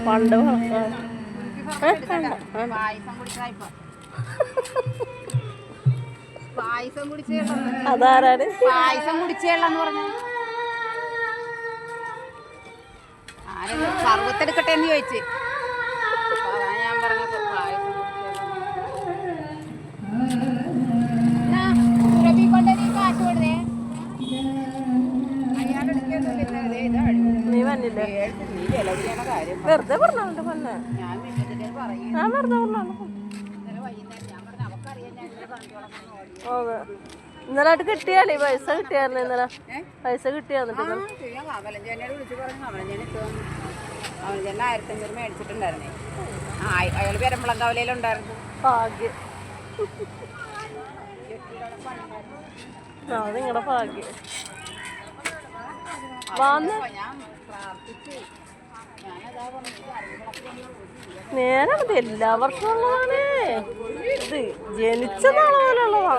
പണ്ട് അതാരാണ് പായസം കുടിച്ചേളെന്ന് പറഞ്ഞു. ആരത് സർവത്തെടുക്കട്ടെ എന്ന് ചോദിച്ചു. അതാ ഞാൻ പറഞ്ഞത് പായസം കാശ് കൊടുത്തേ. നീ വന്നില്ലേ? വെറുതെ പറഞ്ഞോണ്ട് പൊന്നെ. ഞാൻ വെറുതെ പറഞ്ഞോണ്ട്. അതെ ഇന്നലായിട്ട് കിട്ടിയാലേ പൈസ കിട്ടിയായിരുന്നു. ഇന്നലെ പൈസ കിട്ടിയാന്നിട്ട് കമലഞ്ചേനോട് വിളിച്ച് പറഞ്ഞു. കമലഞ്ചേന 1500 മേടിച്ചിട്ടുണ്ടായിരുന്നേ. അയാൾ പെരമ്പളം കവലയിലുണ്ടായിരുന്നു. ഭാഗ്യം. ആ നിങ്ങളുടെ ഭാഗ്യം. നേരെ മതി. എല്ലാ വർഷവും ഉള്ളതാണ് ഇത്. ജനിച്ച നാളെ പോലെ ഉള്ളതാ.